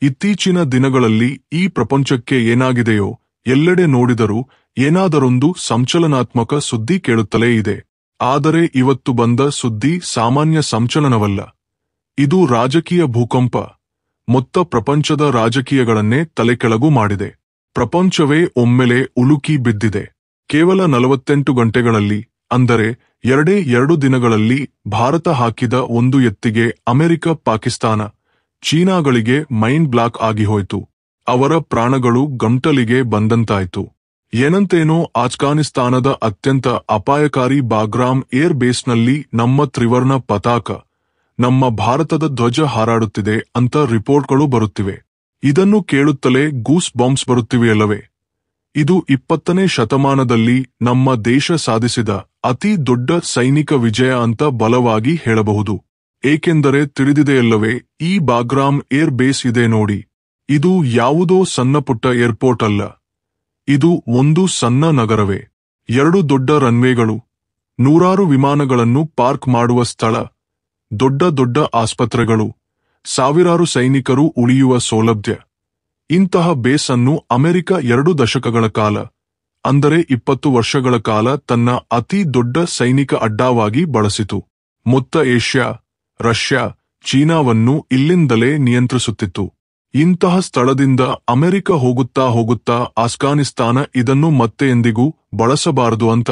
ಇತ್ತೀಚಿನ ದಿನಗಳಲ್ಲಿ ಈ ಪ್ರಪಂಚಕ್ಕೆ ಏನಾಗಿದೆಯೋ ಎಲ್ಲೆಡೆ ನೋಡಿದರೂ ಏನಾದರೊಂದು ಸಂಚಲನಾತ್ಮಕ ಸುದ್ದಿ ಕೇಳುತ್ತಲೇ ಇದೆ. ಆದರೆ ಇವತ್ತು ಬಂದ ಸುದ್ದಿ ಸಾಮಾನ್ಯ ಸಂಚಲನವಲ್ಲ. ಇದು ರಾಜಕೀಯ ಭೂಕಂಪ. ಮೊತ್ತ ಪ್ರಪಂಚದ ರಾಜಕೀಯಗಳನ್ನೇ ತಲೆಕೆಳಗು ಮಾಡಿದೆ. ಪ್ರಪಂಚವೇ ಒಮ್ಮೆಲೆ ಉಳುಕಿ ಬಿದ್ದಿದೆ. ಕೇವಲ 48 ಗಂಟೆಗಳಲ್ಲಿ, ಅಂದರೆ 2 ದಿನಗಳಲ್ಲಿ ಭಾರತ ಹಾಕಿದ ಒಂದು ಎತ್ತಿಗೆ ಅಮೆರಿಕ, ಪಾಕಿಸ್ತಾನ, ಚೀನಾಗಳಿಗೆ ಮೈಂಡ್ ಬ್ಲಾಕ್ ಆಗಿ ಹೋಯ್ತು. ಅವರ ಪ್ರಾಣಗಳು ಗಂಟಲಿಗೆ ಬಂದಂತಾಯ್ತು. ಏನಂತೇನೋ ಅಫ್ಘಾನಿಸ್ತಾನದ ಅತ್ಯಂತ ಅಪಾಯಕಾರಿ ಬಾಗ್ರಾಮ್ ಏರ್ ಬೇಸ್ನಲ್ಲಿ ನಮ್ಮ ತ್ರಿವರ್ಣ ಪತಾಕ, ನಮ್ಮ ಭಾರತದ ಧ್ವಜ ಹಾರಾಡುತ್ತಿದೆ ಅಂತ ರಿಪೋರ್ಟ್ಗಳು ಬರುತ್ತಿವೆ. ಇದನ್ನು ಕೇಳುತ್ತಲೇ ಗೂಸ್ ಬಾಂಬ್ಸ್ ಬರುತ್ತಿವೆಯಲ್ಲವೇ? ಇದು 20ನೇ ಶತಮಾನದಲ್ಲಿ ನಮ್ಮ ದೇಶ ಸಾಧಿಸಿದ ಅತಿ ದೊಡ್ಡ ಸೈನಿಕ ವಿಜಯ ಅಂತ ಬಲವಾಗಿ ಹೇಳಬಹುದು. ಏಕೆಂದರೆ ತಿಳಿದಿದೆಯಲ್ಲವೇ, ಈ ಬಾಗ್ರಾಮ್ ಏರ್ ಬೇಸ್ ಇದೆ ನೋಡಿ, ಇದು ಯಾವುದೋ ಸಣ್ಣಪುಟ್ಟ ಏರ್ಪೋರ್ಟ್ ಅಲ್ಲ. ಇದು ಒಂದು ಸಣ್ಣ ನಗರವೇ. 2 ದೊಡ್ಡ ರನ್ವೇಗಳು, 100 ವಿಮಾನಗಳನ್ನು ಪಾರ್ಕ್ ಮಾಡುವ ಸ್ಥಳ, ದೊಡ್ಡ ದೊಡ್ಡ ಆಸ್ಪತ್ರೆಗಳು, ಸಾವಿರಾರು ಸೈನಿಕರು ಉಳಿಯುವ ಸೌಲಭ್ಯ. ಇಂತಹ ಬೇಸ್ ಅನ್ನು ಅಮೆರಿಕ 2 ದಶಕಗಳ ಕಾಲ, ಅಂದರೆ 20 ವರ್ಷಗಳ ಕಾಲ ತನ್ನ ಅತಿ ದೊಡ್ಡ ಸೈನಿಕ ಅಡ್ಡಾವಾಗಿ ಬಳಸಿತು. ಮೊತ್ತ ಏಷ್ಯಾ, ರಷ್ಯಾ, ಚೀನಾವನ್ನು ಇಲ್ಲಿಂದಲೇ ನಿಯಂತ್ರಿಸುತ್ತಿತ್ತು. ಇಂತಹ ಸ್ಥಳದಿಂದ ಅಮೆರಿಕ ಹೋಗುತ್ತಾ ಹೋಗುತ್ತಾ ಅಫ್ಘಾನಿಸ್ತಾನ ಇದನ್ನು ಮತ್ತೆ ಎಂದಿಗೂ ಬಳಸಬಾರದು ಅಂತ,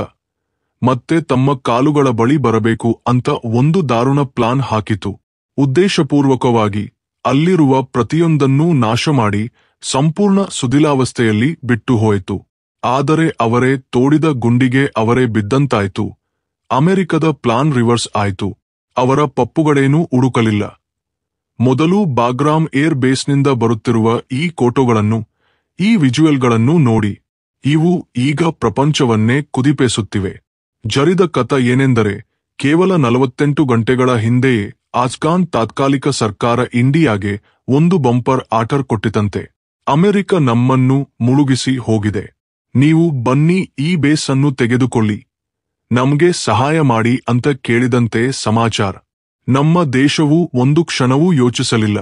ಮತ್ತೆ ತಮ್ಮ ಕಾಲುಗಳ ಬಳಿ ಬರಬೇಕು ಅಂತ ಒಂದು ದಾರುಣ ಪ್ಲಾನ್ ಹಾಕಿತು. ಉದ್ದೇಶಪೂರ್ವಕವಾಗಿ ಅಲ್ಲಿರುವ ಪ್ರತಿಯೊಂದನ್ನೂ ನಾಶ ಮಾಡಿ ಸಂಪೂರ್ಣ ಸುದಿಲಾವಸ್ಥೆಯಲ್ಲಿ ಬಿಟ್ಟು ಹೋಯಿತು. ಆದರೆ ಅವರೇ ತೋಡಿದ ಗುಂಡಿಗೆ ಅವರೇ ಬಿದ್ದಂತಾಯ್ತು. ಅಮೆರಿಕದ ಪ್ಲಾನ್ ರಿವರ್ಸ್ ಆಯ್ತು. ಅವರ ಪಪ್ಪುಗಳೇನೂ ಹುಡುಕಲಿಲ್ಲ. ಮೊದಲು ಬಾಗ್ರಾಮ್ ಏರ್ ಬೇಸ್ನಿಂದ ಬರುತ್ತಿರುವ ಈ ಫೋಟೋಗಳನ್ನು, ಈ ವಿಜುವಲ್ಗಳನ್ನು ನೋಡಿ. ಇವು ಈಗ ಪ್ರಪಂಚವನ್ನೇ ಕುದಿಪೇಸುತ್ತಿವೆ. ಜರಿದ ಕಥ ಏನೆಂದರೆ, ಕೇವಲ 48 ಗಂಟೆಗಳ ಹಿಂದೆಯೇ ಅಫ್ಘಾನ್ ತಾತ್ಕಾಲಿಕ ಸರ್ಕಾರ ಇಂಡಿಯಾಗೆ ಒಂದು ಬಂಪರ್ ಆರ್ಡರ್ ಕೊಟ್ಟಿತಂತೆ. ಅಮೆರಿಕ ನಮ್ಮನ್ನು ಮುಳುಗಿಸಿ ಹೋಗಿದೆ. ನೀವು ಬನ್ನಿ, ಈ ಬೇಸ್ ಅನ್ನು ತೆಗೆದುಕೊಳ್ಳಿ, ನಮ್ಗೆ ಸಹಾಯ ಮಾಡಿ ಅಂತ ಕೇಳಿದಂತೆ ಸಮಾಚಾರ. ನಮ್ಮ ದೇಶವು ಒಂದು ಕ್ಷಣವೂ ಯೋಚಿಸಲಿಲ್ಲ.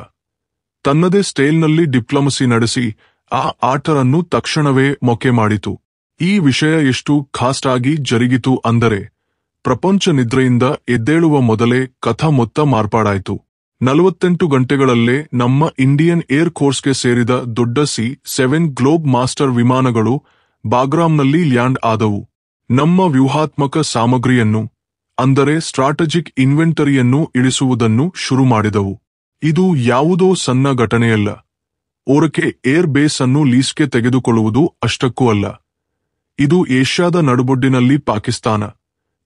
ತನ್ನದೇ ಸ್ಟೈಲ್ನಲ್ಲಿ ಡಿಪ್ಲೊಮಸಿ ನಡೆಸಿ ಆ ಆರ್ಡರ್ ಅನ್ನು ತಕ್ಷಣವೇ ಮೊಕೆ ಮಾಡಿತು. ಈ ವಿಷಯ ಎಷ್ಟು ಖಾಸ್ಟ್ ಆಗಿ ಜರುಗಿತು ಅಂದರೆ, ಪ್ರಪಂಚ ನಿದ್ರೆಯಿಂದ ಎದ್ದೇಳುವ ಮೊದಲೇ ಕಥಾ ಮೊತ್ತ ಮಾರ್ಪಾಡಾಯಿತು. 48 ಗಂಟೆಗಳಲ್ಲೇ ನಮ್ಮ ಇಂಡಿಯನ್ ಏರ್ ಫೋರ್ಸ್ಗೆ ಸೇರಿದ ದೊಡ್ಡ C-7 ಗ್ಲೋಬ್ ಮಾಸ್ಟರ್ ವಿಮಾನಗಳು ಬಾಗ್ರಾಮ್ನಲ್ಲಿ ಲ್ಯಾಂಡ್ ಆದವು. ನಮ್ಮ ವ್ಯೂಹಾತ್ಮಕ ಸಾಮಗ್ರಿಯನ್ನು, ಅಂದರೆ ಸ್ಟ್ರಾಟಜಿಕ್ ಇನ್ವೆಂಟರಿಯನ್ನು ಇಳಿಸುವುದನ್ನು ಶುರು ಮಾಡಿದವು. ಇದು ಯಾವುದೋ ಸಣ್ಣ ಘಟನೆಯಲ್ಲ. ಓರಕೆ ಏರ್ ಬೇಸ್ ಅನ್ನು ಲೀಸ್ಗೆ ತೆಗೆದುಕೊಳ್ಳುವುದು ಅಷ್ಟಕ್ಕೂ ಅಲ್ಲ. ಇದು ಏಷ್ಯಾದ ನಡುಬೊಡ್ಡಿನಲ್ಲಿ ಪಾಕಿಸ್ತಾನ,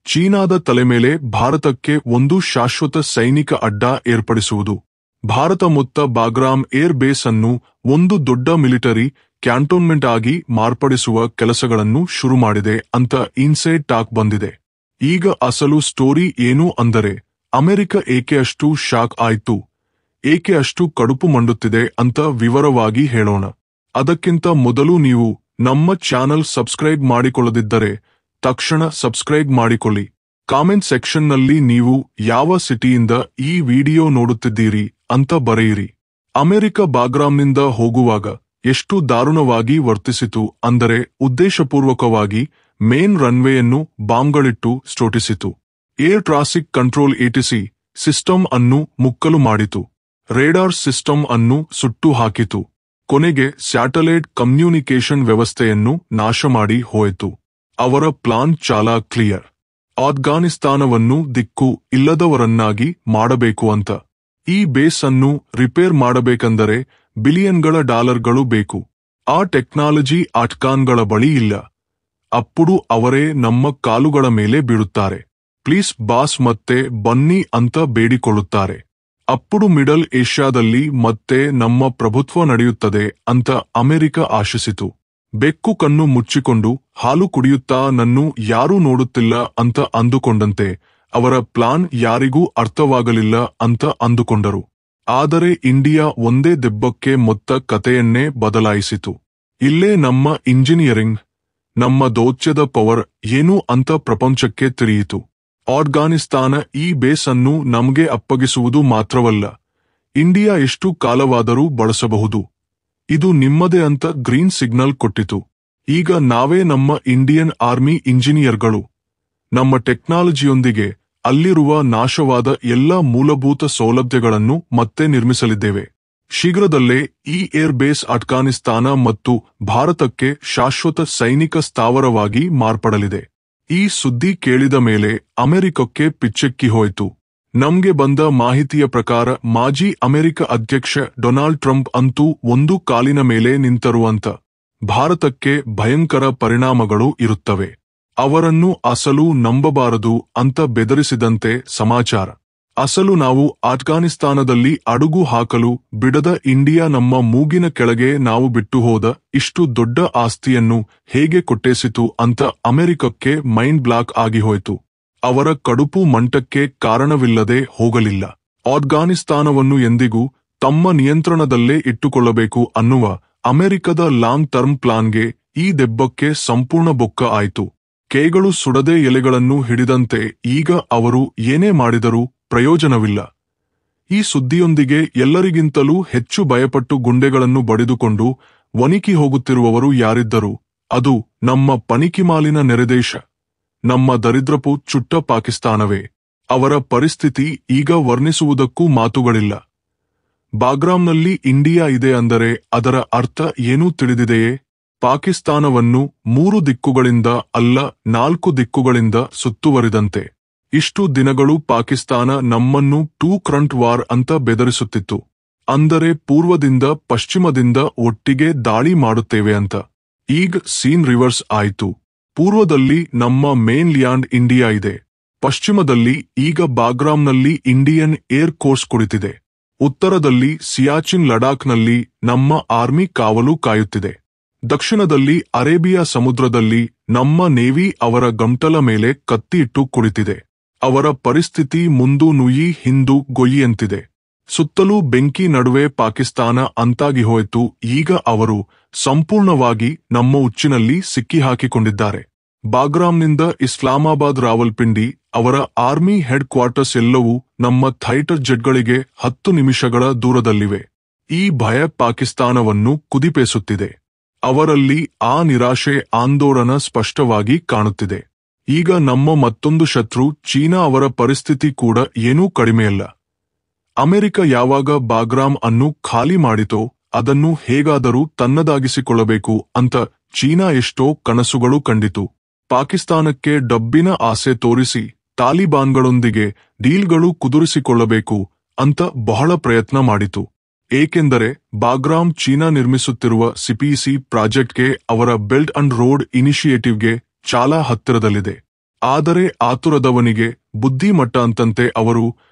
ಚೀನಾದ ತಲೆ ಮೇಲೆ ಭಾರತಕ್ಕೆ ಒಂದು ಶಾಶ್ವತ ಸೈನಿಕ ಅಡ್ಡ ಏರ್ಪಡಿಸುವುದು. ಭಾರತ ಮೊತ್ತ ಬಾಗ್ರಾಮ್ ಏರ್ ಬೇಸ್ ಅನ್ನು ಒಂದು ದೊಡ್ಡ ಮಿಲಿಟರಿ ಕ್ಯಾಂಟೋನ್ಮೆಂಟ್ ಆಗಿ ಮಾರ್ಪಡಿಸುವ ಕೆಲಸಗಳನ್ನು ಶುರು ಮಾಡಿದೆ ಅಂತ ಇನ್ಸೈಡ್ ಟಾಕ್ ಬಂದಿದೆ. ಈಗ ಅಸಲು ಸ್ಟೋರಿ ಏನು ಅಂದರೆ, ಅಮೆರಿಕ ಏಕೆ ಅಷ್ಟು ಶಾಕ್ ಆಯ್ತು, ಏಕೆ ಅಷ್ಟು ಕಡುಪು ಮಂಡುತ್ತಿದೆ ಅಂತ ವಿವರವಾಗಿ ಹೇಳೋಣ. ಅದಕ್ಕಿಂತ ಮೊದಲು ನೀವು ನಮ್ಮ ಚಾನಲ್ ಸಬ್ಸ್ಕ್ರೈಬ್ ಮಾಡಿಕೊಳ್ಳದಿದ್ದರೆ ತಕ್ಷಣ ಸಬ್ಸ್ಕ್ರೈಬ್ ಮಾಡಿಕೊಳ್ಳಿ. ಕಾಮೆಂಟ್ ಸೆಕ್ಷನ್ನಲ್ಲಿ ನೀವು ಯಾವ ಸಿಟಿಯಿಂದ ಈ ವಿಡಿಯೋ ನೋಡುತ್ತಿದ್ದೀರಿ ಅಂತ ಬರೆಯಿರಿ. ಅಮೆರಿಕ ಬಾಗ್ರಾಮ್ನಿಂದ ಹೋಗುವಾಗ ಎಷ್ಟು ದಾರುಣವಾಗಿ ವರ್ತಿಸಿತು ಅಂದರೆ, ಉದ್ದೇಶಪೂರ್ವಕವಾಗಿ ಮೇನ್ ರನ್ವೇಯನ್ನು ಬಾಂಬ್ಗಳಿಟ್ಟು ಸ್ಫೋಟಿಸಿತು. Air traffic control ATC system ಅನ್ನು ಮುಕ್ಕಲು ಮಾಡಿತು. ರೇಡಾರ್ ಸಿಸ್ಟಮ್ ಅನ್ನು ಸುಟ್ಟು ಹಾಕಿತು. ಕೊನೆಗೆ ಸ್ಯಾಟಲೈಟ್ ಕಮ್ಯುನಿಕೇಷನ್ ವ್ಯವಸ್ಥೆಯನ್ನು ನಾಶ ಮಾಡಿ ಹೋಯಿತು. ಅವರ ಪ್ಲಾನ್ ಚಾಲಾ ಕ್ಲಿಯರ್. ಅಫ್ಘಾನಿಸ್ತಾನವನ್ನು ದಿಕ್ಕು ಇಲ್ಲದವರನ್ನಾಗಿ ಮಾಡಬೇಕು ಅಂತ. ಈ ಬೇಸ್ ಅನ್ನು ರಿಪೇರ್ ಮಾಡಬೇಕೆಂದರೆ ಬಿಲಿಯನ್ಗಳ ಡಾಲರ್ಗಳು ಬೇಕು. ಆ ಟೆಕ್ನಾಲಜಿ ಅಫ್ಘಾನ್ಗಳ ಬಳಿ ಇಲ್ಲ. ಅప్పుడు ಅವರೇ ನಮ್ಮ ಕಾಲುಗಳ ಮೇಲೆ ಬೀಳುತ್ತಾರೆ. ಪ್ಲೀಸ್ ಬಾಸ್ ಮತ್ತೆ ಬನ್ನಿ ಅಂತ ಬೇಡಿಕೊಳ್ಳುತ್ತಾರೆ. ಅప్పుడు ಮಿಡಲ್ ಏಷ್ಯಾದಲ್ಲಿ ಮತ್ತೆ ನಮ್ಮ ಪ್ರಭುತ್ವ ನಡೆಯುತ್ತದೆ ಅಂತ ಅಮೆರಿಕ ಆಶಿಸಿತು. ಬೆಕ್ಕು ಕಣ್ಣು ಮುಚ್ಚಿಕೊಂಡು ಹಾಲು ಕುಡಿಯುತ್ತಾ ನನ್ನು ಯಾರೂ ನೋಡುತ್ತಿಲ್ಲ ಅಂತ ಅಂದುಕೊಂಡಂತೆ ಅವರ ಪ್ಲಾನ್ ಯಾರಿಗೂ ಅರ್ಥವಾಗಲಿಲ್ಲ ಅಂತ ಅಂದುಕೊಂಡರು. ಆದರೆ ಇಂಡಿಯಾ ಒಂದೇ ದೆಬ್ಬಕ್ಕೆ ಮೊತ್ತ ಕಥೆಯನ್ನೇ ಬದಲಾಯಿಸಿತು. ಇಲ್ಲೇ ನಮ್ಮ ಇಂಜಿನಿಯರಿಂಗ್, ನಮ್ಮ ದೌತ್ಯದ ಪವರ್ ಏನು ಅಂತ ಪ್ರಪಂಚಕ್ಕೆ ತಿಳಿಯಿತು. ಅಫ್ಘಾನಿಸ್ತಾನ ಈ ಬೇಸ್ ಅನ್ನು ನಮಗೆ ಅಪ್ಪಗಿಸುವುದು ಮಾತ್ರವಲ್ಲ, ಇಂಡಿಯಾ ಎಷ್ಟು ಕಾಲವಾದರೂ ಬಳಸಬಹುದು. ಇದು ನಿಮ್ಮದೇ ಅಂತ ಗ್ರೀನ್ ಸಿಗ್ನಲ್ ಕೊಟ್ಟಿತು. ಈಗ ನಾವೇ ನಮ್ಮ ಇಂಡಿಯನ್ ಆರ್ಮಿ ಇಂಜಿನಿಯರ್ಗಳು ನಮ್ಮ ಟೆಕ್ನಾಲಜಿಯೊಂದಿಗೆ ಅಲ್ಲಿರುವ ನಾಶವಾದ ಎಲ್ಲ ಮೂಲಭೂತ ಸೌಲಭ್ಯಗಳನ್ನು ಮತ್ತೆ ನಿರ್ಮಿಸಲಿದ್ದೇವೆ. ಶೀಘ್ರದಲ್ಲೇ ಈ ಏರ್ ಬೇಸ್ ಅಫ್ಘಾನಿಸ್ತಾನ ಮತ್ತು ಭಾರತಕ್ಕೆ ಶಾಶ್ವತ ಸೈನಿಕ ಸ್ಥಾವರವಾಗಿ ಮಾರ್ಪಡಲಿದೆ. ಈ ಸುದ್ದಿ ಕೇಳಿದ ಮೇಲೆ ಅಮೆರಿಕಕ್ಕೆ ಪಿಚ್ಚೆಕ್ಕಿ ಹೋಯಿತು. ನಮ್ಗೆ ಬಂದ ಮಾಹಿತಿಯ ಪ್ರಕಾರ ಮಾಜಿ ಅಮೆರಿಕ ಅಧ್ಯಕ್ಷ ಡೊನಾಲ್ಡ್ ಟ್ರಂಪ್ ಅಂತೂ ಒಂದು ಕಾಲಿನ ಮೇಲೆ ನಿಂತರು ಅಂತ. ಭಾರತಕ್ಕೆ ಭಯಂಕರ ಪರಿಣಾಮಗಳು ಇರುತ್ತವೆ. ಅವರನ್ನು ಅಸಲು ನಂಬಬಾರದು ಅಂತ ಬೆದರಿಸಿದಂತೆ ಸಮಾಚಾರ. ಅಸಲು ನಾವು ಅಫ್ಘಾನಿಸ್ತಾನದಲ್ಲಿ ಅಡುಗು ಹಾಕಲು ಬಿಡದ ಇಂಡಿಯಾ ನಮ್ಮ ಮೂಗಿನ ಕೆಳಗೆ ನಾವು ಬಿಟ್ಟು ಹೋದ ಇಷ್ಟು ದೊಡ್ಡ ಆಸ್ತಿಯನ್ನು ಹೇಗೆ ಕೊಟ್ಟೇಸಿತು ಅಂತ ಅಮೆರಿಕಕ್ಕೆ ಮೈಂಡ್ ಬ್ಲಾಕ್ ಆಗಿ ಹೋಯಿತು. ಅವರ ಕಡುಪು ಮಂಟಕ್ಕೆ ಕಾರಣವಿಲ್ಲದೆ ಹೋಗಲಿಲ್ಲ. ಅಫ್ಘಾನಿಸ್ತಾನವನ್ನು ಎಂದಿಗೂ ತಮ್ಮ ನಿಯಂತ್ರಣದಲ್ಲೇ ಇಟ್ಟುಕೊಳ್ಳಬೇಕು ಅನ್ನುವ ಅಮೆರಿಕದ ಲಾಂಗ್ ಟರ್ಮ್ ಪ್ಲಾನ್ಗೆ ಈ ದೆಬ್ಬಕ್ಕೆ ಸಂಪೂರ್ಣ ಬೊಕ್ಕ ಆಯಿತು. ಕೈಗಳು ಸುಡದೆ ಎಲೆಗಳನ್ನು ಹಿಡಿದಂತೆ ಈಗ ಅವರು ಏನೇ ಮಾಡಿದರೂ ಪ್ರಯೋಜನವಿಲ್ಲ. ಈ ಸುದ್ದಿಯೊಂದಿಗೆ ಎಲ್ಲರಿಗಿಂತಲೂ ಹೆಚ್ಚು ಭಯಪಟ್ಟು ಗುಂಡೆಗಳನ್ನು ಬಡಿದುಕೊಂಡು ವಣಿಕಿ ಹೋಗುತ್ತಿರುವವರು ಯಾರಿದ್ದರು? ಅದು ನಮ್ಮ ಪನಿಕಿಮಾಲಿನ ನೆರೆದೇಶ, ನಮ್ಮ ದರಿದ್ರಪು ಚುಟ್ಟ ಪಾಕಿಸ್ತಾನವೇ. ಅವರ ಪರಿಸ್ಥಿತಿ ಈಗ ವರ್ಣಿಸುವುದಕ್ಕೂ ಮಾತುಗಳಿಲ್ಲ. ಬಾಗ್ರಾಮ್ನಲ್ಲಿ ಇಂಡಿಯಾ ಇದೆ ಅಂದರೆ ಅದರ ಅರ್ಥ ಏನೂ ತಿಳಿದಿದೆಯೇ? ಪಾಕಿಸ್ತಾನವನ್ನು 3 ದಿಕ್ಕುಗಳಿಂದ ಅಲ್ಲ 4 ದಿಕ್ಕುಗಳಿಂದ ಸುತ್ತುವರಿದಂತೆ. ಇಷ್ಟು ದಿನಗಳು ಪಾಕಿಸ್ತಾನ ನಮ್ಮನ್ನು ಟೂ ಫ್ರಂಟ್ ವಾರ್ ಅಂತ ಬೆದರಿಸುತ್ತಿತ್ತು. ಅಂದರೆ ಪೂರ್ವದಿಂದ ಪಶ್ಚಿಮದಿಂದ ಒಟ್ಟಿಗೆ ದಾಳಿ ಮಾಡುತ್ತೇವೆ ಅಂತ. ಈಗ ಸೀನ್ ರಿವರ್ಸ್ ಆಯಿತು. ಪೂರ್ವದಲ್ಲಿ ನಮ್ಮ ಮೇನ್ ಲ್ಯಾಂಡ್ ಇಂಡಿಯಾ ಇದೆ. ಪಶ್ಚಿಮದಲ್ಲಿ ಈಗ ಬಾಗ್ರಾಮ್ನಲ್ಲಿ ಇಂಡಿಯನ್ ಏರ್ ಕೋರ್ಸ್ ಕುಳಿತಿದೆ. ಉತ್ತರದಲ್ಲಿ ಸಿಯಾಚಿನ್ ಲಡಾಖ್ನಲ್ಲಿ ನಮ್ಮ ಆರ್ಮಿ ಕಾವಲು ಕಾಯುತ್ತಿದೆ. ದಕ್ಷಿಣದಲ್ಲಿ ಅರೇಬಿಯಾ ಸಮುದ್ರದಲ್ಲಿ ನಮ್ಮ ನೇವಿ ಅವರ ಗಂಟಲ ಮೇಲೆ ಕತ್ತಿ ಇಟ್ಟು ಕುಳಿತಿದೆ. ಅವರ ಪರಿಸ್ಥಿತಿ ಮುಂದು ನುಯಿ ಹಿಂದು ಗೊಯ್ಯಿಯಂತಿದೆ. ಸುತ್ತಲೂ ಬೆಂಕಿ ನಡುವೆ ಪಾಕಿಸ್ತಾನ ಅಂತಾಗಿ ಹೋಯಿತು. ಈಗ ಅವರು ಸಂಪೂರ್ಣವಾಗಿ ನಮ್ಮ ಉಚ್ಚಿನಲ್ಲಿ ಸಿಕ್ಕಿಹಾಕಿಕೊಂಡಿದ್ದಾರೆ. ಬಾಗ್ರಾಮ್ನಿಂದ ಇಸ್ಲಾಮಾಬಾದ್ ರಾವಲ್ಪಿಂಡಿ ಅವರ ಆರ್ಮಿ ಹೆಡ್ ಕ್ವಾರ್ಟರ್ಸ್ ಎಲ್ಲವೂ ನಮ್ಮ ಥೈಟರ್ ಜೆಟ್ಗಳಿಗೆ 10 ನಿಮಿಷಗಳ ದೂರದಲ್ಲಿವೆ. ಈ ಭಯ ಪಾಕಿಸ್ತಾನವನ್ನು ಕುದಿಪೇಸುತ್ತಿದೆ. ಅವರಲ್ಲಿ ಆ ನಿರಾಶೆ ಆಂದೋಲನ ಸ್ಪಷ್ಟವಾಗಿ ಕಾಣುತ್ತಿದೆ. ಈಗ ನಮ್ಮ ಮತ್ತೊಂದು ಶತ್ರು ಚೀನಾ. ಅವರ ಪರಿಸ್ಥಿತಿ ಕೂಡ ಏನೂ ಕಡಿಮೆಯಲ್ಲ. ಅಮೆರಿಕ ಯಾವಾಗ ಬಾಗ್ರಾಮ್ ಅನ್ನು ಖಾಲಿ ಮಾಡಿತೋ ಅದನ್ನು ಹೇಗಾದರೂ ತನ್ನದಾಗಿಸಿಕೊಳ್ಳಬೇಕು ಅಂತ ಚೀನಾ ಎಷ್ಟೋ ಕನಸುಗಳು ಕಂಡಿತು. ಪಾಕಿಸ್ತಾನಕ್ಕೆ ಡಬ್ಬಿನ ಆಸೆ ತೋರಿಸಿ ತಾಲಿಬಾನ್ಗಳೊಂದಿಗೆ ಡೀಲ್ಗಳು ಕುದುರಿಸಿಕೊಳ್ಳಬೇಕು ಅಂತ ಬಹಳ ಪ್ರಯತ್ನ ಮಾಡಿತು. ಏಕೆಂದರೆ ಬಾಗ್ರಾಮ್ ಚೀನಾ ನಿರ್ಮಿಸುತ್ತಿರುವ ಸಿಪಿಸಿ ಪ್ರಾಜೆಕ್ಟ್ಗೆ ಅವರ ಬೆಲ್ಟ್ ಅಂಡ್ ರೋಡ್ ಇನಿಷಿಯೇಟಿವ್ಗೆ ಚಾಲ ಹತ್ತಿರದಲ್ಲಿದೆ. ಆದರೆ ಆತುರದವನಿಗೆ ಬುದ್ಧಿಮಟ್ಟ ಅಂತಂತೆ ಅವರು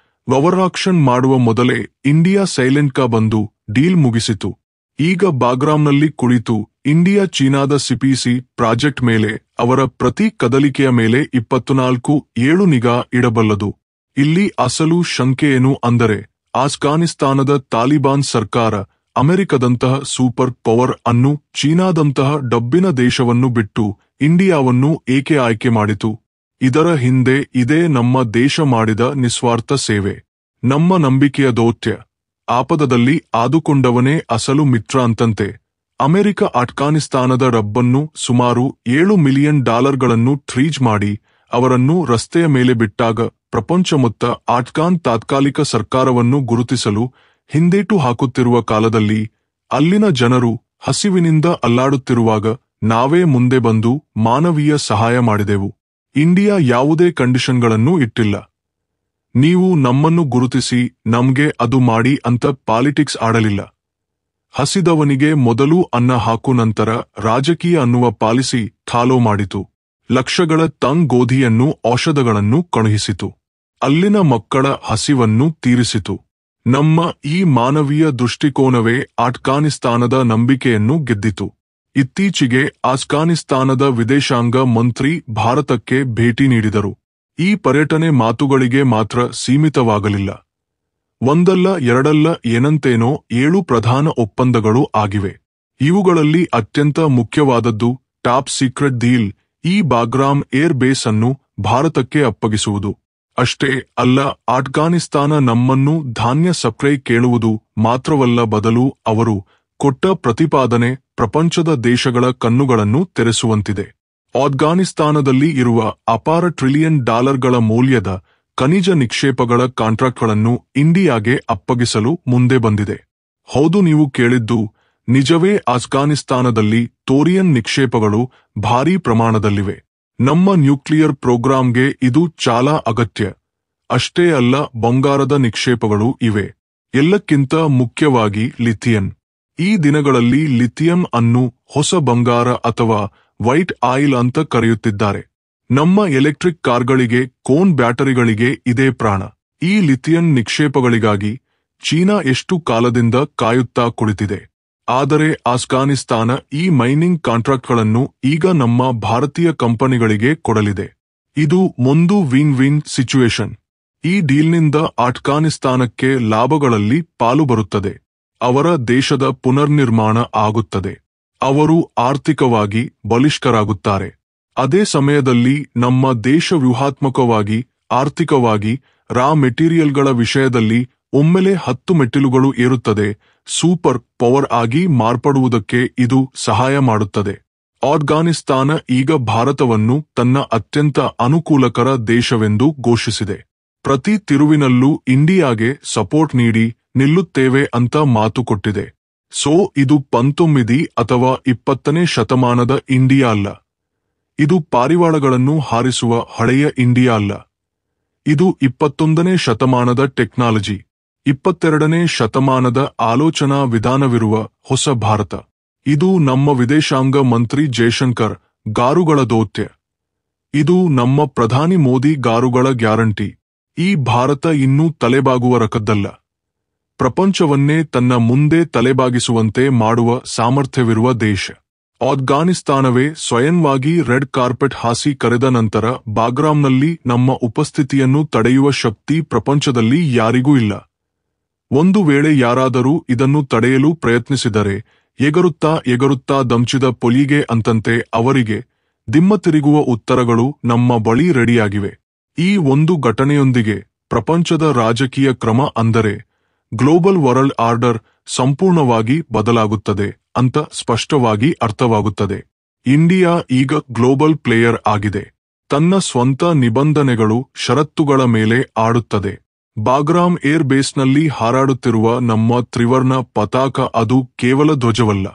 ಓವರಾಕ್ಷನ್ ಮಾಡುವ ಮೊದಲೇ ಇಂಡಿಯಾ ಸೈಲೆಂಟ್ಕ ಬಂದು ಡೀಲ್ ಮುಗಿಸಿತು. ಈಗ ಬಾಗ್ರಾಮ್ನಲ್ಲಿ ಕುಳಿತು ಇಂಡಿಯಾ ಚೀನಾದ ಸಿಪಿಸಿ ಪ್ರಾಜೆಕ್ಟ್ ಮೇಲೆ ಅವರ ಪ್ರತಿ ಕದಲಿಕೆಯ ಮೇಲೆ 24/7 ನಿಗಾ ಇಡಬಲ್ಲದು. ಇಲ್ಲಿ ಅಸಲು ಶಂಕೆಯೇನು ಅಂದರೆ ಅಫ್ಘಾನಿಸ್ತಾನದ ತಾಲಿಬಾನ್ ಸರ್ಕಾರ ಅಮೆರಿಕದಂತಹ ಸೂಪರ್ ಪವರ್ ಅನ್ನು ಚೀನಾದಂತಹ ಡಬ್ಬಿನ ದೇಶವನ್ನು ಬಿಟ್ಟು ಇಂಡಿಯಾವನ್ನು ಏಕೆ ಆಯ್ಕೆ ಮಾಡಿತು? ಇದರ ಹಿಂದೆ ಇದೇ ನಮ್ಮ ದೇಶ ಮಾಡಿದ ನಿಸ್ವಾರ್ಥ ಸೇವೆ, ನಮ್ಮ ನಂಬಿಕೆಯ ದೌತ್ಯ. ಆಪದದಲ್ಲಿ ಆದುಕೊಂಡವನೇ ಅಸಲು ಮಿತ್ರ ಅಂತಂತೆ. ಅಮೆರಿಕ ಅಫ್ಘಾನಿಸ್ತಾನದ ರಬ್ಬನ್ನು ಸುಮಾರು $7 ಮಿಲಿಯನ್ ಟ್ರೀಜ್ ಮಾಡಿ ಅವರನ್ನು ರಸ್ತೆಯ ಮೇಲೆ ಬಿಟ್ಟಾಗ ಪ್ರಪಂಚ ಮೊತ್ತ ಅಫ್ಘಾನ್ ತಾತ್ಕಾಲಿಕ ಸರ್ಕಾರವನ್ನು ಗುರುತಿಸಲು ಹಿಂದೇಟು ಹಾಕುತ್ತಿರುವ ಕಾಲದಲ್ಲಿ ಅಲ್ಲಿನ ಜನರು ಹಸಿವಿನಿಂದ ಅಲ್ಲಾಡುತ್ತಿರುವಾಗ ನಾವೇ ಮುಂದೆ ಬಂದು ಮಾನವೀಯ ಸಹಾಯ ಮಾಡಿದೆವು. ಇಂಡಿಯಾ ಯಾವುದೇ ಕಂಡೀಷನ್ಗಳನ್ನು ಇಟ್ಟಿಲ್ಲ. ನೀವು ನಮ್ಮನ್ನು ಗುರುತಿಸಿ ನಮ್ಗೆ ಅದು ಮಾಡಿ ಅಂತ ಪಾಲಿಟಿಕ್ಸ್ ಆಡಲಿಲ್ಲ. ಹಸಿದವನಿಗೆ ಮೊದಲು ಅನ್ನ ಹಾಕು ನಂತರ ರಾಜಕೀಯ ಅನ್ನುವ ಪಾಲಿಸಿ ಫಾಲೋ ಮಾಡಿತು. ಲಕ್ಷಗಳ ಟನ್ ಗೋಧಿಯನ್ನು ಔಷಧಗಳನ್ನು ಕಳುಹಿಸಿತು. ಅಲ್ಲಿನ ಮಕ್ಕಳ ಹಸಿವನ್ನು ತೀರಿಸಿತು. ನಮ್ಮ ಈ ಮಾನವೀಯ ದೃಷ್ಟಿಕೋನವೇ ಅಫ್ಘಾನಿಸ್ತಾನದ ನಂಬಿಕೆಯನ್ನು ಗೆದ್ದಿತು. ಇತ್ತೀಚೆಗೆ ಅಫ್ಘಾನಿಸ್ತಾನದ ವಿದೇಶಾಂಗ ಮಂತ್ರಿ ಭಾರತಕ್ಕೆ ಭೇಟಿ ನೀಡಿದರು. ಈ ಪರ್ಯಟನೆ ಮಾತುಗಳಿಗೆ ಮಾತ್ರ ಸೀಮಿತವಾಗಲಿಲ್ಲ. ಒಂದಲ್ಲ ಎರಡಲ್ಲ ಏನಂತೇನೋ 7 ಪ್ರಧಾನ ಒಪ್ಪಂದಗಳು ಆಗಿವೆ. ಇವುಗಳಲ್ಲಿ ಅತ್ಯಂತ ಮುಖ್ಯವಾದದ್ದು ಟಾಪ್ ಸೀಕ್ರೆಟ್ ಡೀಲ್, ಈ ಬಾಗ್ರಾಮ್ ಏರ್ ಬೇಸ್ ಅನ್ನು ಭಾರತಕ್ಕೆ ಅಪ್ಪಗಿಸುವುದು. ಅಷ್ಟೇ ಅಲ್ಲ, ಅಫ್ಘಾನಿಸ್ತಾನ ನಮ್ಮನ್ನು ಧಾನ್ಯ ಸಪ್ಲೈ ಕೇಳುವುದು ಮಾತ್ರವಲ್ಲ, ಬದಲು ಅವರು ಕೊಟ್ಟ ಪ್ರತಿಪಾದನೆ ಪ್ರಪಂಚದ ದೇಶಗಳ ಕಣ್ಣುಗಳನ್ನು ತೆರೆಸುವಂತಿದೆ. ಅಫ್ಘಾನಿಸ್ತಾನದಲ್ಲಿ ಇರುವ ಅಪಾರ ಟ್ರಿಲಿಯನ್ ಡಾಲರ್ಗಳ ಮೌಲ್ಯದ ಖನಿಜ ನಿಕ್ಷೇಪಗಳ ಕಾಂಟ್ರಾಕ್ಟ್ಗಳನ್ನು ಇಂಡಿಯಾಗೆ ಅಪ್ಪಗಿಸಲು ಮುಂದೆ ಬಂದಿದೆ. ಹೌದು, ನೀವು ಕೇಳಿದ್ದು ನಿಜವೇ. ಅಫ್ಘಾನಿಸ್ತಾನದಲ್ಲಿ ಥೋರಿಯಂ ನಿಕ್ಷೇಪಗಳು ಭಾರೀ ಪ್ರಮಾಣದಲ್ಲಿವೆ. ನಮ್ಮ ನ್ಯೂಕ್ಲಿಯರ್ ಪ್ರೋಗ್ರಾಂಗೆ ಇದು చాలా ಅಗತ್ಯ. ಅಷ್ಟೇ ಅಲ್ಲ, ಬಂಗಾರದ ನಿಕ್ಷೇಪಗಳು ಇವೆ. ಎಲ್ಲಕ್ಕಿಂತ ಮುಖ್ಯವಾಗಿ ಲಿಥಿಯಂ. ಈ ದಿನಗಳಲ್ಲಿ ಲಿಥಿಯಂ ಅನ್ನು ಹೊಸ ಬಂಗಾರ ಅಥವಾ ವೈಟ್ ಆಯಿಲ್ ಅಂತ ಕರೆಯುತ್ತಿದ್ದಾರೆ. ನಮ್ಮ ಎಲೆಕ್ಟ್ರಿಕ್ ಕಾರ್ಗಳಿಗೆ, ಕೋನ್ ಬ್ಯಾಟರಿಗಳಿಗೆ ಇದೇ ಪ್ರಾಣ. ಈ ಲಿಥಿಯಂ ನಿಕ್ಷೇಪಗಳಿಗಾಗಿ ಚೀನಾ ಎಷ್ಟು ಕಾಲದಿಂದ ಕಾಯುತ್ತಾ ಕುಳಿತಿದೆ. ಆದರೆ ಅಫ್ಘಾನಿಸ್ತಾನ ಈ ಮೈನಿಂಗ್ ಕಾಂಟ್ರಾಕ್ಟ್ಗಳನ್ನು ಈಗ ನಮ್ಮ ಭಾರತೀಯ ಕಂಪನಿಗಳಿಗೆ ಕೊಡಲಿದೆ. ಇದು ಒಂದು ವಿನ್ ವಿನ್ ಸಿಚುವೇಶನ್. ಈ ಡೀಲ್ನಿಂದ ಅಫ್ಘಾನಿಸ್ತಾನಕ್ಕೆ ಲಾಭಗಳಲ್ಲಿ ಪಾಲು ಬರುತ್ತದೆ. ಅವರ ದೇಶದ ಪುನರ್ನಿರ್ಮಾಣ ಆಗುತ್ತದೆ. ಅವರು ಆರ್ಥಿಕವಾಗಿ ಬಲಿಷ್ಠರಾಗುತ್ತಾರೆ. ಅದೇ ಸಮಯದಲ್ಲಿ ನಮ್ಮ ದೇಶ ವ್ಯೂಹಾತ್ಮಕವಾಗಿ, ಆರ್ಥಿಕವಾಗಿ, ರಾ ಮೆಟೀರಿಯಲ್ಗಳ ವಿಷಯದಲ್ಲಿ ಒಮ್ಮೆಲೆ 10 ಮೆಟ್ಟಿಲುಗಳು ಏರುತ್ತದೆ. ಸೂಪರ್ ಪವರ್ ಆಗಿ ಮಾರ್ಪಡುವುದಕ್ಕೆ ಇದು ಸಹಾಯ ಮಾಡುತ್ತದೆ. ಅಫ್ಘಾನಿಸ್ತಾನ ಈಗ ಭಾರತವನ್ನು ತನ್ನ ಅತ್ಯಂತ ಅನುಕೂಲಕರ ದೇಶವೆಂದು ಘೋಷಿಸಿದೆ. ಪ್ರತಿ ತಿರುವಿನಲ್ಲೂ ಇಂಡಿಯಾಗೆ ಸಪೋರ್ಟ್ ನೀಡಿ ನಿಲ್ಲುತ್ತೇವೆ ಅಂತ ಮಾತು ಕೊಟ್ಟಿದೆ. ಸೊ ಇದು 19 ಅಥವಾ 20ನೇ ಶತಮಾನದ ಇಂಡಿಯಾ ಅಲ್ಲ. ಇದು ಪಾರಿವಾಳಗಳನ್ನು ಹಾರಿಸುವ ಹಳೆಯ ಇಂಡಿಯಾ ಅಲ್ಲ. ಇದು 21ನೇ ಶತಮಾನದ ಟೆಕ್ನಾಲಜಿ, 22ನೇ ಶತಮಾನದ ಆಲೋಚನಾ ವಿಧಾನವಿರುವ ಹೊಸ ಭಾರತ. ಇದು ನಮ್ಮ ವಿದೇಶಾಂಗ ಮಂತ್ರಿ ಜಯಶಂಕರ್ ಗಾರುಗಳ ದೌತ್ಯ. ಇದು ನಮ್ಮ ಪ್ರಧಾನಿ ಮೋದಿ ಗಾರುಗಳ ಗ್ಯಾರಂಟಿ. ಈ ಭಾರತ ಇನ್ನೂ ತಲೆಬಾಗುವ ರಕದ್ದಲ್ಲ. ಪ್ರಪಂಚವನ್ನೇ ತನ್ನ ಮುಂದೆ ತಲೆಬಾಗಿಸುವಂತೆ ಮಾಡುವ ಸಾಮರ್ಥ್ಯವಿರುವ ದೇಶ. ಅಫ್ಘಾನಿಸ್ತಾನವೇ ಸ್ವಯಂವಾಗಿ ರೆಡ್ ಕಾರ್ಪೆಟ್ ಹಾಸಿ ಕರೆದ ನಂತರ ಬಾಗ್ರಾಮ್ನಲ್ಲಿ ನಮ್ಮ ಉಪಸ್ಥಿತಿಯನ್ನು ತಡೆಯುವ ಶಕ್ತಿ ಪ್ರಪಂಚದಲ್ಲಿ ಯಾರಿಗೂ ಇಲ್ಲ. ಒಂದು ವೇಳೆ ಯಾರಾದರೂ ಇದನ್ನು ತಡೆಯಲು ಪ್ರಯತ್ನಿಸಿದರೆ ಎಗರುತ್ತಾ ಎಗರುತ್ತಾ ದಂಚಿದ ಪೊಲಿಗೆ ಅಂತಂತೆ ಅವರಿಗೆ ದಿಮ್ಮ ತಿರುಗುವ ಉತ್ತರಗಳು ನಮ್ಮ ಬಳಿ ರೆಡಿಯಾಗಿವೆ. ಈ ಒಂದು ಘಟನೆಯೊಂದಿಗೆ ಪ್ರಪಂಚದ ರಾಜಕೀಯ ಕ್ರಮ, ಅಂದರೆ ಗ್ಲೋಬಲ್ ವರ್ಲ್ಡ್ ಆರ್ಡರ್, ಸಂಪೂರ್ಣವಾಗಿ ಬದಲಾಗುತ್ತದೆ ಅಂತ ಸ್ಪಷ್ಟವಾಗಿ ಅರ್ಥವಾಗುತ್ತದೆ. ಇಂಡಿಯಾ ಈಗ ಗ್ಲೋಬಲ್ ಪ್ಲೇಯರ್ ಆಗಿದೆ. ತನ್ನ ಸ್ವಂತ ನಿಬಂಧನೆಗಳು, ಷರತ್ತುಗಳ ಮೇಲೆ ಆಡುತ್ತದೆ. ಬಾಗ್ರಾಮ್ ಏರ್ ಬೇಸ್ನಲ್ಲಿ ಹಾರಾಡುತ್ತಿರುವ ನಮ್ಮ ತ್ರಿವರ್ಣ ಪತಾಕ ಅದು ಕೇವಲ ಧ್ವಜವಲ್ಲ.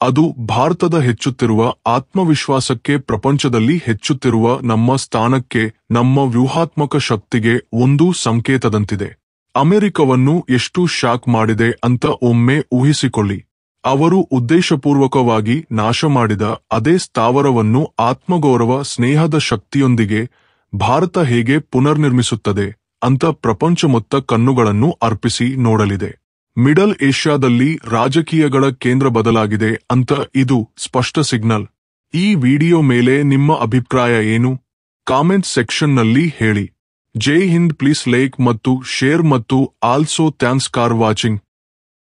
ಅದು ಭಾರತದ ಹೆಚ್ಚುತ್ತಿರುವ ಆತ್ಮವಿಶ್ವಾಸಕ್ಕೆ, ಪ್ರಪಂಚದಲ್ಲಿ ಹೆಚ್ಚುತ್ತಿರುವ ನಮ್ಮ ಸ್ಥಾನಕ್ಕೆ, ನಮ್ಮ ವ್ಯೂಹಾತ್ಮಕ ಶಕ್ತಿಗೆ ಒಂದು ಸಂಕೇತದಂತಿದೆ. ಅಮೆರಿಕವನ್ನು ಎಷ್ಟು ಶಾಕ್ ಮಾಡಿದೆ ಅಂತ ಒಮ್ಮೆ ಊಹಿಸಿಕೊಳ್ಳಿ. ಅವರು ಉದ್ದೇಶಪೂರ್ವಕವಾಗಿ ನಾಶ ಮಾಡಿದ ಅದೇ ಸ್ಥಾವರವನ್ನು ಆತ್ಮಗೌರವ, ಸ್ನೇಹದ ಶಕ್ತಿಯೊಂದಿಗೆ ಭಾರತ ಹೇಗೆ ಪುನರ್ನಿರ್ಮಿಸುತ್ತದೆ ಅಂತ ಪ್ರಪಂಚ ಮೊತ್ತ ಕಣ್ಣುಗಳನ್ನು ಅರ್ಪಿಸಿ ನೋಡಲಿದೆ. ಮಿಡಲ್ ಏಷ್ಯಾದಲ್ಲಿ ರಾಜಕೀಯಗಳ ಕೇಂದ್ರ ಬದಲಾಗಿದೆ ಅಂತ ಇದು ಸ್ಪಷ್ಟ ಸಿಗ್ನಲ್. ಈ ವಿಡಿಯೋ ಮೇಲೆ ನಿಮ್ಮ ಅಭಿಪ್ರಾಯ ಏನು? ಕಾಮೆಂಟ್ ಸೆಕ್ಷನ್ನಲ್ಲಿ ಹೇಳಿ. ಜೈ ಹಿಂದ್. ಪ್ಲೀಸ್ ಲೈಕ್ ಮತ್ತು ಶೇರ್ ಮತ್ತು ಆಲ್ಸೋ ಥ್ಯಾಂಕ್ಸ್ ಫಾರ್ ವಾಚಿಂಗ್.